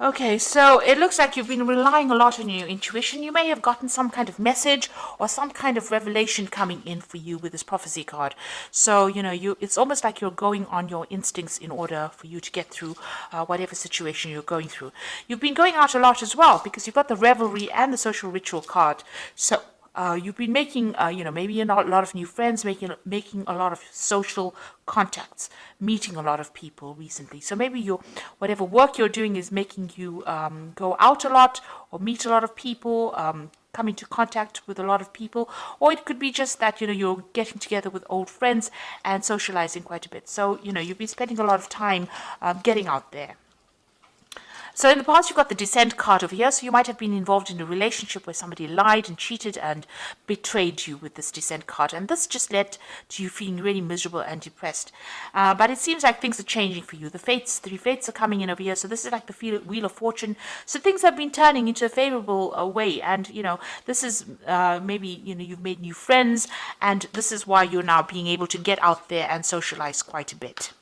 Okay, so it looks like you've been relying a lot on your intuition. You may have gotten some kind of message or some kind of revelation coming in for you with this prophecy card. So, it's almost like you're going on your instincts in order for you to get through whatever situation you're going through. You've been going out a lot as well because you've got the revelry and the social ritual card. So, you've been making, maybe a lot of new friends, making a lot of social contacts, meeting a lot of people recently. So maybe whatever work you're doing is making you go out a lot or meet a lot of people, come into contact with a lot of people, or it could be just that you're getting together with old friends and socializing quite a bit. So you've been spending a lot of time getting out there. So in the past, you've got the Descent card over here. So you might have been involved in a relationship where somebody lied and cheated and betrayed you with this Descent card. And this just led to you feeling really miserable and depressed. But it seems like things are changing for you. The three fates are coming in over here. So this is like the Wheel of Fortune. So things have been turning into a favorable way. And, this is maybe, you've made new friends. And this is why you're now being able to get out there and socialize quite a bit.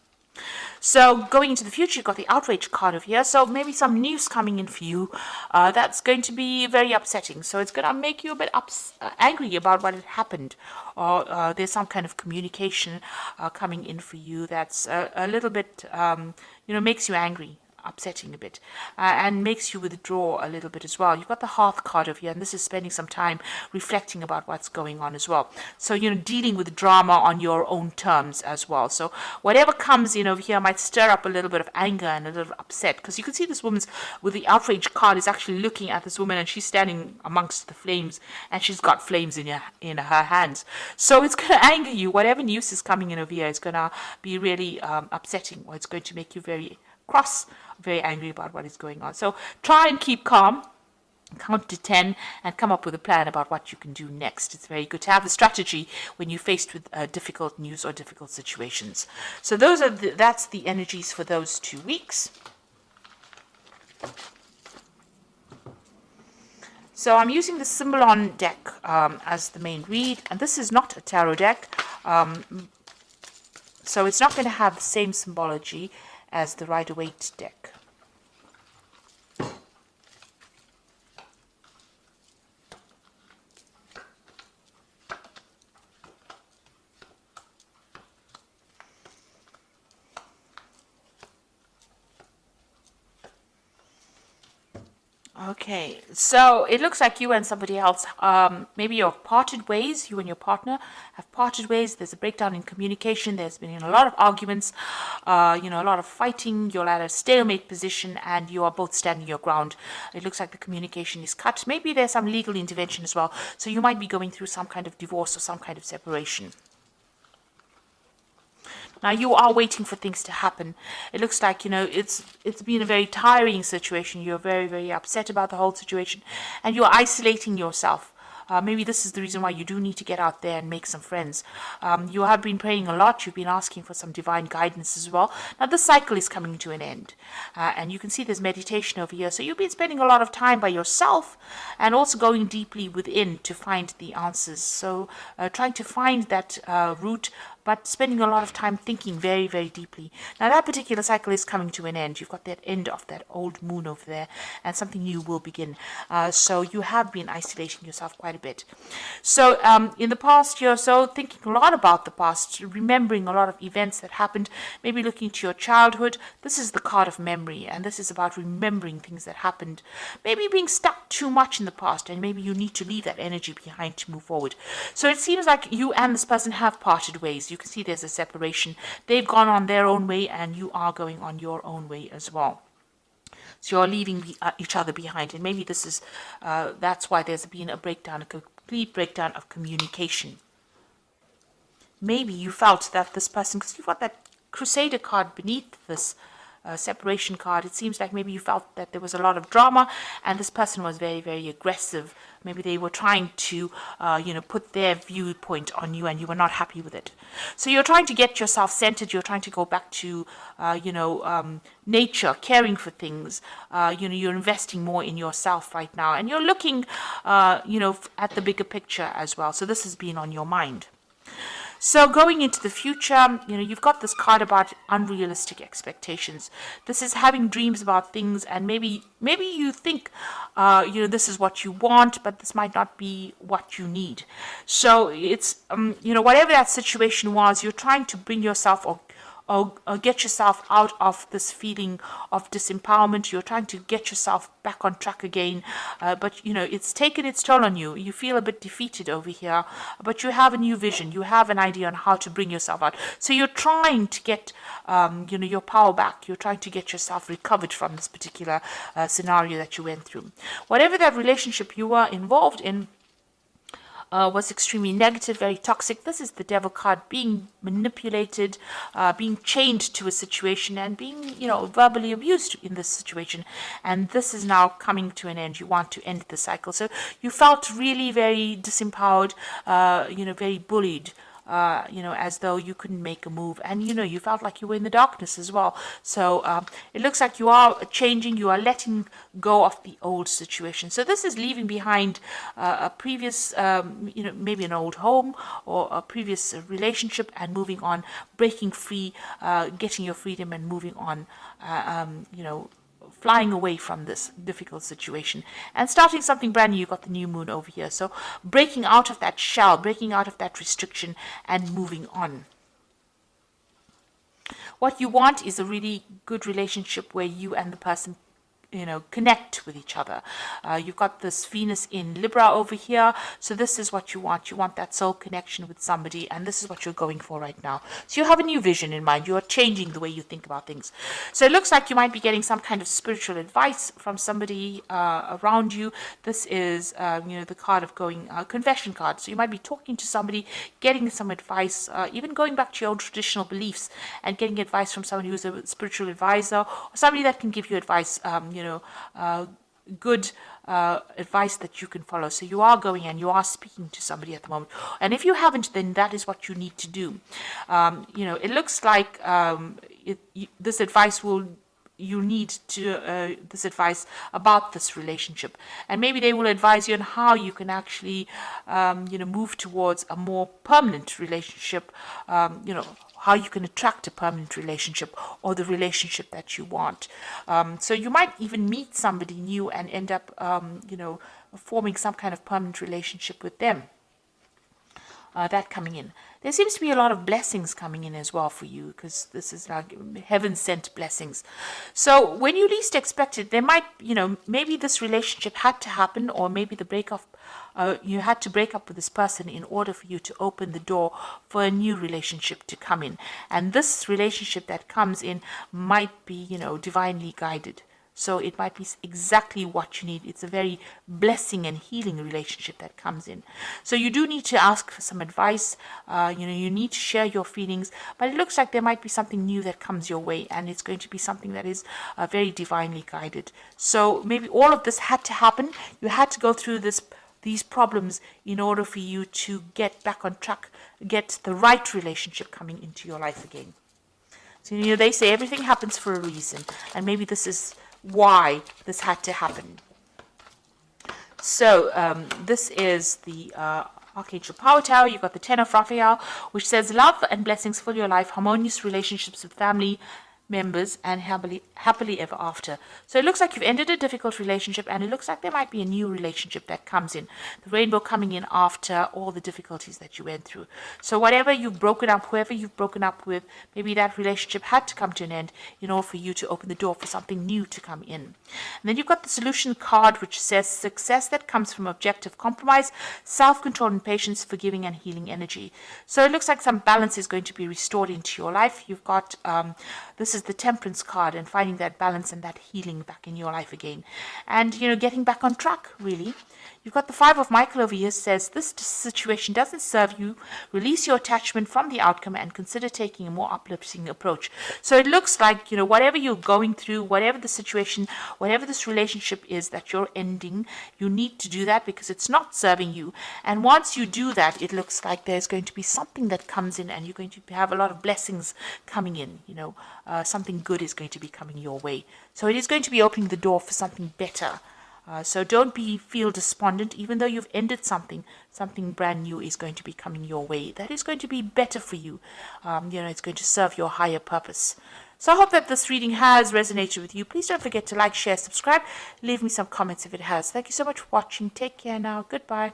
So going into the future, you've got the outrage card over here. So maybe some news coming in for you that's going to be very upsetting. So it's going to make you a bit angry about what had happened. Or there's some kind of communication coming in for you that's a little bit, makes you angry. Upsetting a bit and makes you withdraw a little bit as well. You've got the Hearth card over here, and this is spending some time reflecting about what's going on as well. So dealing with drama on your own terms as well. So whatever comes in over here might stir up a little bit of anger and a little upset, because you can see this woman's with the outrage card is actually looking at this woman, and she's standing amongst the flames, and she's got flames in her hands. So it's going to anger you. Whatever news is coming in over here is going to be really upsetting, or it's going to make you very cross, very angry about what is going on. So try and keep calm, count to 10, and come up with a plan about what you can do next. It's very good to have a strategy when you're faced with difficult news or difficult situations. So that's the energies for those 2 weeks. So I'm using the Symbolon deck as the main read, and this is not a tarot deck, so it's not going to have the same symbology as the Rider-Waite deck. Okay, so it looks like you and somebody else, maybe you've parted ways, you and your partner have parted ways. There's a breakdown in communication. There's been a lot of arguments, a lot of fighting. You're at a stalemate position and you are both standing your ground. It looks like the communication is cut. Maybe there's some legal intervention as well. So you might be going through some kind of divorce or some kind of separation. Now you are waiting for things to happen. It looks like, it's been a very tiring situation. You're very, very upset about the whole situation, and you're isolating yourself. Maybe this is the reason why you do need to get out there and make some friends. You have been praying a lot. You've been asking for some divine guidance as well. Now, this cycle is coming to an end. And you can see there's meditation over here. So you've been spending a lot of time by yourself and also going deeply within to find the answers. So trying to find that root, but spending a lot of time thinking very, very deeply. Now, that particular cycle is coming to an end. You've got that end of that old moon over there, and something new will begin. So you have been isolating yourself quite a bit. So in the past year or so, thinking a lot about the past, remembering a lot of events that happened, maybe looking to your childhood. This is the card of memory, and this is about remembering things that happened. Maybe being stuck too much in the past, and maybe you need to leave that energy behind to move forward. So it seems like you and this person have parted ways. You can see there's a separation. They've gone on their own way, and you are going on your own way as well. So you're leaving each other behind, and maybe this is that's why there's been a breakdown, a complete breakdown of communication. Maybe you felt that this person, because you've got that Crusader card beneath this separation card, it seems like maybe you felt that there was a lot of drama, and this person was very, very aggressive. Maybe they were trying to, put their viewpoint on you, and you were not happy with it. So you're trying to get yourself centered. You're trying to go back to, nature, caring for things. You're investing more in yourself right now, and you're looking, at the bigger picture as well. So this has been on your mind. So going into the future, you've got this card about unrealistic expectations. This is having dreams about things, and maybe you think, this is what you want, but this might not be what you need. So it's, whatever that situation was, you're trying to bring yourself or get yourself out of this feeling of disempowerment. You're trying to get yourself back on track again, but it's taken its toll on you. You feel a bit defeated over here, but you have a new vision. You have an idea on how to bring yourself out. So you're trying to get your power back. You're trying to get yourself recovered from this particular scenario that you went through. Whatever that relationship you were involved in was extremely negative, very toxic. This is the devil card, being manipulated, being chained to a situation, and being, verbally abused in this situation. And this is now coming to an end. You want to end the cycle. So you felt really very disempowered, very bullied. As though you couldn't make a move, and you felt like you were in the darkness as well. So it looks like you are changing, you are letting go of the old situation. So this is leaving behind a previous, maybe an old home or a previous relationship, and moving on, breaking free, getting your freedom, and moving on. Flying away from this difficult situation and starting something brand new. You've got the new moon over here. So breaking out of that shell, breaking out of that restriction, and moving on. What you want is a really good relationship where you and the person connect with each other. You've got this Venus in Libra over here. So this is what you want. You want that soul connection with somebody, and this is what you're going for right now. So you have a new vision in mind. You are changing the way you think about things. So it looks like you might be getting some kind of spiritual advice from somebody around you. This is, the card of going, confession card. So you might be talking to somebody, getting some advice, even going back to your own traditional beliefs and getting advice from somebody who's a spiritual advisor, or somebody that can give you advice, good advice that you can follow. So you are going and you are speaking to somebody at the moment. And if you haven't, then that is what you need to do. It looks like this advice you need to this advice about this relationship, and maybe they will advise you on how you can actually move towards a more permanent relationship, how you can attract a permanent relationship or the relationship that you want. So you might even meet somebody new and end up forming some kind of permanent relationship with them. That coming in. There seems to be a lot of blessings coming in as well for you, because this is like heaven-sent blessings. So when you least expect it, there might, maybe this relationship had to happen, or maybe the breakup, you had to break up with this person in order for you to open the door for a new relationship to come in. And this relationship that comes in might be, divinely guided. So it might be exactly what you need. It's a very blessing and healing relationship that comes in. So you do need to ask for some advice. You need to share your feelings. But it looks like there might be something new that comes your way, and it's going to be something that is very divinely guided. So maybe all of this had to happen. You had to go through these problems in order for you to get back on track, get the right relationship coming into your life again. So they say everything happens for a reason, and maybe this is why this had to happen. So this is the Archangel Power Tower. You've got the Ten of Raphael, which says love and blessings fill your life, harmonious relationships with family members, and happily ever after. So it looks like you've ended a difficult relationship, and it looks like there might be a new relationship that comes in. The rainbow coming in after all the difficulties that you went through. So whatever you've broken up, whoever you've broken up with, maybe that relationship had to come to an end in order for you to open the door for something new to come in. And then you've got the solution card, which says success that comes from objective compromise, self-control and patience, forgiving and healing energy. So it looks like some balance is going to be restored into your life. You've got this is the Temperance card, and finding that balance and that healing back in your life again, and getting back on track, really. You've got the Five of Michael over here, says this situation doesn't serve you. Release your attachment from the outcome and consider taking a more uplifting approach. So it looks like, whatever you're going through, whatever the situation, whatever this relationship is that you're ending, you need to do that because it's not serving you. And once you do that, it looks like there's going to be something that comes in, and you're going to have a lot of blessings coming in. Something good is going to be coming your way. So it is going to be opening the door for something better So don't feel despondent, even though you've ended something. Something brand new is going to be coming your way. That is going to be better for you. It's going to serve your higher purpose. So I hope that this reading has resonated with you. Please don't forget to like, share, subscribe. Leave me some comments if it has. Thank you so much for watching. Take care now. Goodbye.